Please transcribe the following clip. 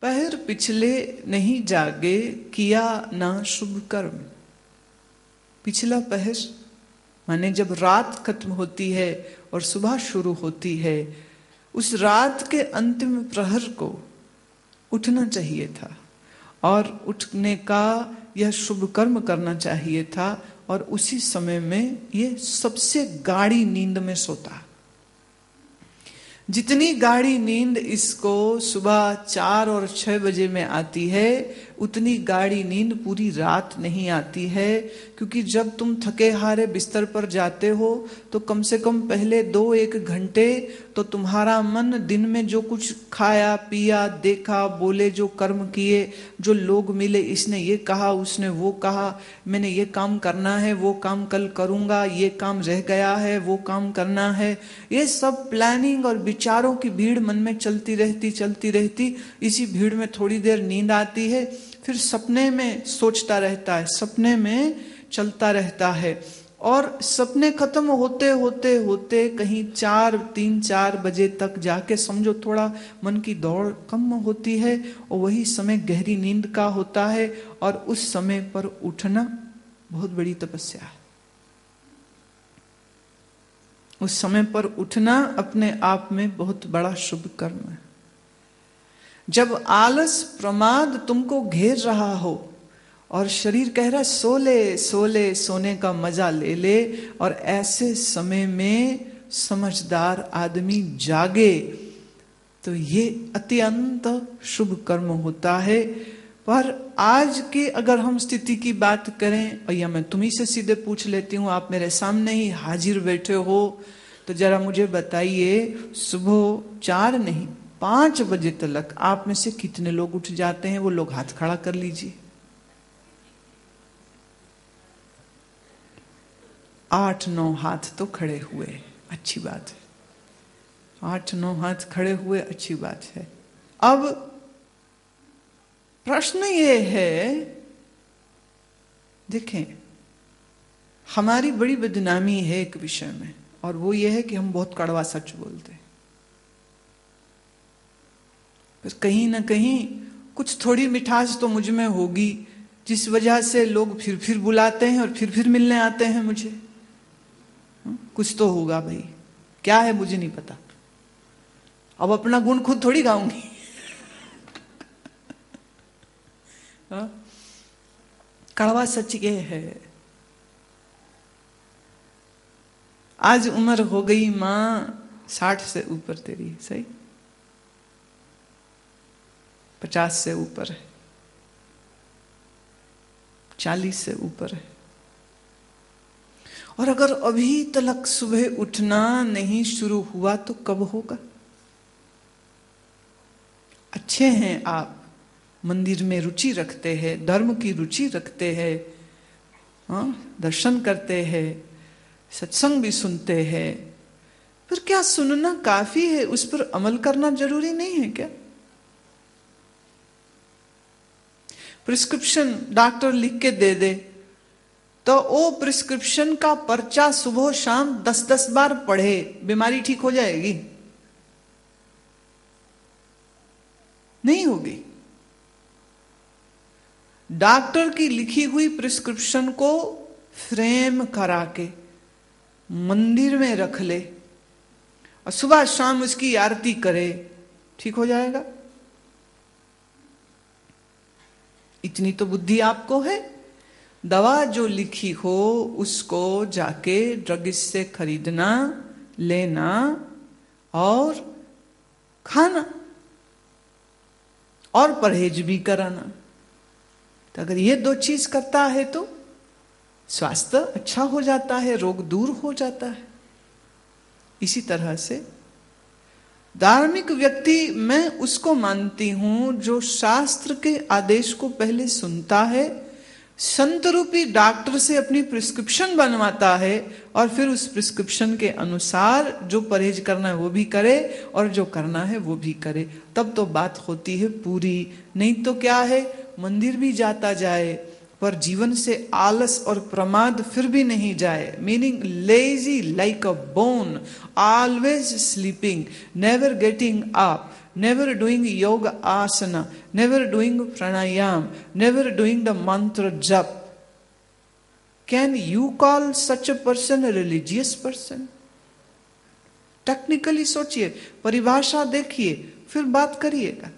पहर पिछले नहीं जागे, किया ना शुभ कर्म। पिछला पहर माने जब रात खत्म होती है और सुबह शुरू होती है, उस रात के अंतिम प्रहर को उठना चाहिए था और उठने का यह शुभ कर्म करना चाहिए था। और उसी समय में ये सबसे गाढ़ी नींद में सोता। जितनी गाढ़ी नींद इसको सुबह 4 और 6 बजे में आती है, उतनी गाढ़ी नींद पूरी रात नहीं आती है। क्योंकि जब तुम थके हारे बिस्तर पर जाते हो तो कम से कम पहले 2-1 घंटे तो तुम्हारा मन दिन में जो कुछ खाया पिया देखा बोले, जो कर्म किए, जो लोग मिले, इसने ये कहा उसने वो कहा, मैंने ये काम करना है वो काम कल करूंगा, ये काम रह गया है वो काम करना है, ये सब प्लानिंग और विचारों की भीड़ मन में चलती रहती। इसी भीड़ में थोड़ी देर नींद आती है, फिर सपने में सोचता रहता है, सपने में चलता रहता है। और सपने खत्म होते होते होते कहीं 3-4 बजे तक जाके समझो थोड़ा मन की दौड़ कम होती है और वही समय गहरी नींद का होता है। और उस समय पर उठना बहुत बड़ी तपस्या है। उस समय पर उठना अपने आप में बहुत बड़ा शुभ कर्म है। जब आलस प्रमाद तुमको घेर रहा हो और शरीर कह रहा है सो ले सो ले, सोने का मजा ले ले, और ऐसे समय में समझदार आदमी जागे तो ये अत्यंत शुभ कर्म होता है। पर आज की अगर हम स्थिति की बात करें, और या मैं तुम्ही से सीधे पूछ लेती हूँ, आप मेरे सामने ही हाजिर बैठे हो, तो जरा मुझे बताइए सुबह 4 नहीं 5 बजे तक आप में से कितने लोग उठ जाते हैं? वो लोग हाथ खड़ा कर लीजिए। 8-9 हाथ तो खड़े हुए, अच्छी बात है। 8-9 हाथ खड़े हुए, अच्छी बात है। अब प्रश्न ये है, देखें हमारी बड़ी बदनामी है एक विषय में, और वो ये है कि हम बहुत कड़वा सच बोलते हैं। पर कहीं ना कहीं कुछ थोड़ी मिठास तो मुझ में होगी, जिस वजह से लोग फिर बुलाते हैं और फिर मिलने आते हैं मुझे। कुछ तो होगा भाई, क्या है मुझे नहीं पता। अब अपना गुण खुद थोड़ी गाऊंगी। कड़वा सच ये है, आज उम्र हो गई माँ 60 से ऊपर तेरी, सही 50 से ऊपर है, 40 से ऊपर है, और अगर अभी तक सुबह उठना नहीं शुरू हुआ तो कब होगा? अच्छे हैं आप, मंदिर में रुचि रखते हैं, धर्म की रुचि रखते हैं, दर्शन करते हैं, सत्संग भी सुनते हैं, पर क्या सुनना काफी है? उस पर अमल करना जरूरी नहीं है क्या? प्रिस्क्रिप्शन डॉक्टर लिख के दे दे तो वो प्रिस्क्रिप्शन का पर्चा सुबह शाम 10-10 बार पढ़े, बीमारी ठीक हो जाएगी? नहीं होगी। डॉक्टर की लिखी हुई प्रिस्क्रिप्शन को फ्रेम करा के मंदिर में रख ले और सुबह शाम उसकी आरती करे, ठीक हो जाएगा? इतनी तो बुद्धि आपको है। दवा जो लिखी हो उसको जाके ड्रगिस्ट से खरीदना, लेना और खाना, और परहेज भी कराना। तो अगर ये 2 चीज करता है तो स्वास्थ्य अच्छा हो जाता है, रोग दूर हो जाता है। इसी तरह से धार्मिक व्यक्ति मैं उसको मानती हूं जो शास्त्र के आदेश को पहले सुनता है, संत रूपी डॉक्टर से अपनी प्रिस्क्रिप्शन बनवाता है और फिर उस प्रिस्क्रिप्शन के अनुसार जो परहेज करना है वो भी करे और जो करना है वो भी करे, तब तो बात होती है पूरी। नहीं तो क्या है, मंदिर भी जाता जाए, पर जीवन से आलस और प्रमाद फिर भी नहीं जाए, meaning lazy like a bone, always sleeping, never getting up, never doing yoga asana, never doing pranayam, never doing the mantra jap. Can you call such a person a religious person? Technically सोचिए, परिभाषा देखिए, फिर बात करिएगा।